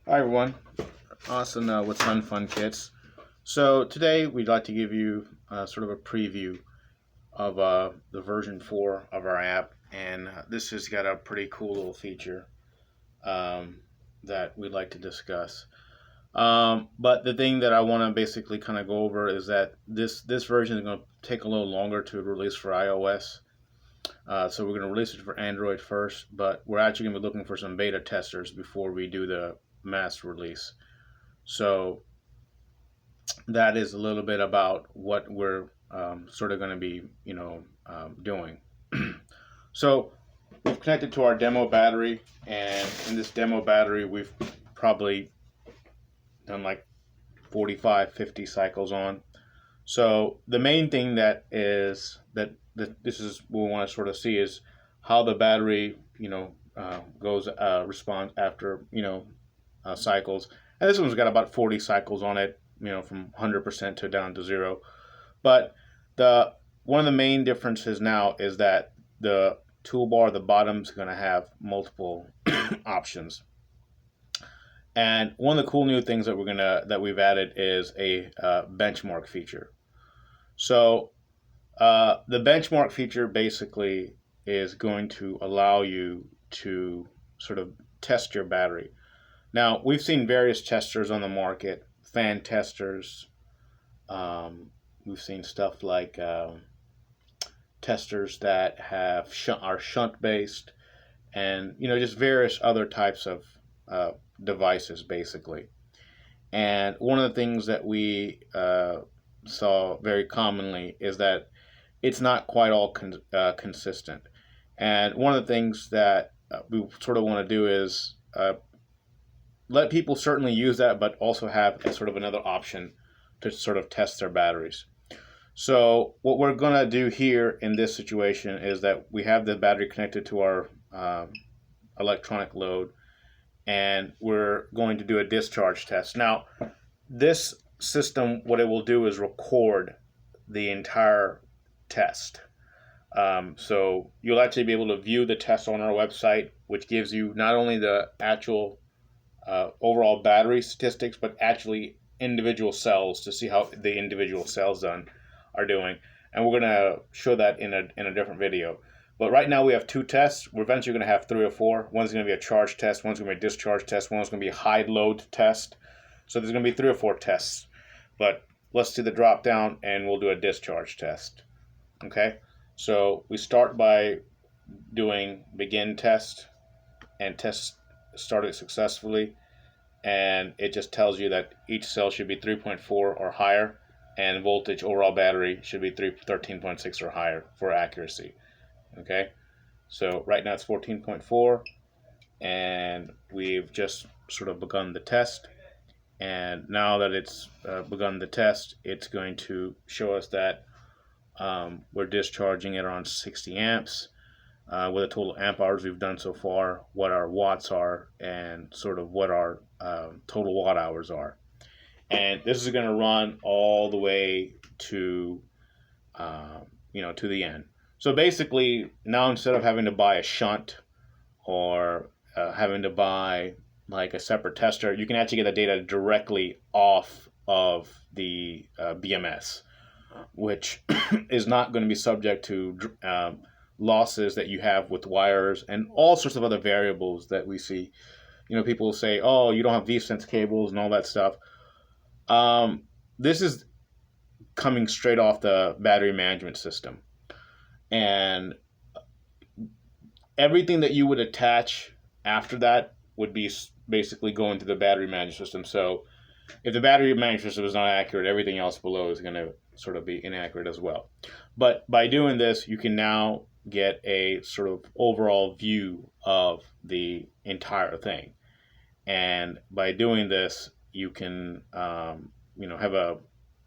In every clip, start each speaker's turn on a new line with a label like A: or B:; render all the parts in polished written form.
A: Hi everyone, Austin with Sun Fun Kits. So today we'd like to give you sort of a preview of the version 4 of our app, and this has got a pretty cool little feature that we'd like to discuss. But the thing that I want to basically kind of go over is that this version is going to take a little longer to release for iOS. So we're going to release it for Android first, but we're actually going to be looking for some beta testers before we do the mass release. So that is a little bit about what we're sort of going to be, doing. So we've connected to our demo battery, and in this demo battery, we've probably done like 45, 50 cycles on. So the main thing that this is what we want to sort of see is how the battery, goes responds after cycles. And this one's got about 40 cycles on it, from 100% to down to 0. But one of the main differences now is that the toolbar, the bottom's going to have multiple options. And one of the cool new things that we've added is a benchmark feature. So the benchmark feature basically is going to allow you to sort of test your battery. Now, we've seen various testers on the market, fan testers. We've seen stuff like testers that are shunt based, and just various other types of devices, basically. And one of the things that we saw very commonly is that it's not quite all consistent. And one of the things that we sort of want to do is let people certainly use that, but also have sort of another option to sort of test their batteries. So what we're going to do here in this situation is that we have the battery connected to our electronic load, and we're going to do a discharge test. Now, this system, what it will do is record the entire test. So you'll actually be able to view the test on our website, which gives you not only the actual overall battery statistics, but actually individual cells to see how the individual cells are doing. And we're going to show that in a different video. But right now we have 2 tests. We're eventually going to have 3 or 4. One's going to be a charge test, one's going to be a discharge test, one's going to be a high load test. So there's going to be 3 or 4 tests. But let's do the drop down and we'll do a discharge test. Okay? So we start by doing begin test, and test started successfully, and it just tells you that each cell should be 3.4 or higher, and voltage overall battery should be 13.6 or higher for accuracy. Okay, so right now it's 14.4, and we've just sort of begun the test. And now that it's begun the test, it's going to show us that we're discharging at around 60 amps. With the total amp hours we've done so far, what our watts are, and sort of what our total watt hours are. And this is going to run all the way to to the end. So basically, now instead of having to buy a shunt or having to buy like a separate tester, you can actually get the data directly off of the BMS, which is not going to be subject to losses that you have with wires and all sorts of other variables that we see. People say, oh, you don't have V-Sense cables and all that stuff. This is coming straight off the battery management system. And everything that you would attach after that would be basically going to the battery management system. So if the battery management system is not accurate, everything else below is going to sort of be inaccurate as well. But by doing this, you can now get a sort of overall view of the entire thing. And by doing this, you can have a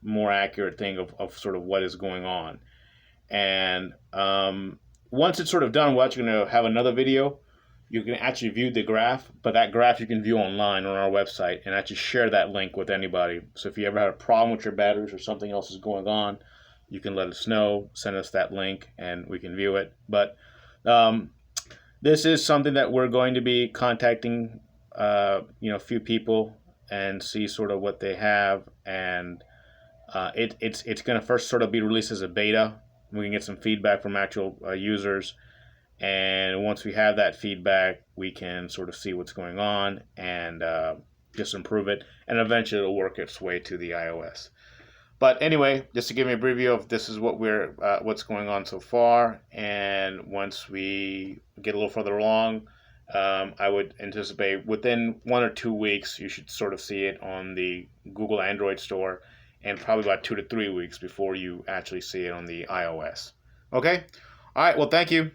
A: more accurate thing of sort of what is going on. And once it's sort of done, we're actually going to have another video. You can actually view the graph, but that graph you can view online on our website and actually share that link with anybody. So if you ever have a problem with your batteries or something else is going on, you can let us know, send us that link, and we can view it. But this is something that we're going to be contacting a few people and see sort of what they have, and it's going to first sort of be released as a beta. We can get some feedback from actual users, and once we have that feedback, we can sort of see what's going on and just improve it, and eventually it'll work its way to the iOS. But anyway, just to give you a preview of this is what's going on so far, and once we get a little further along, I would anticipate within 1 or 2 weeks you should sort of see it on the Google Android store, and probably about 2 to 3 weeks before you actually see it on the iOS. Okay? All right, well, thank you.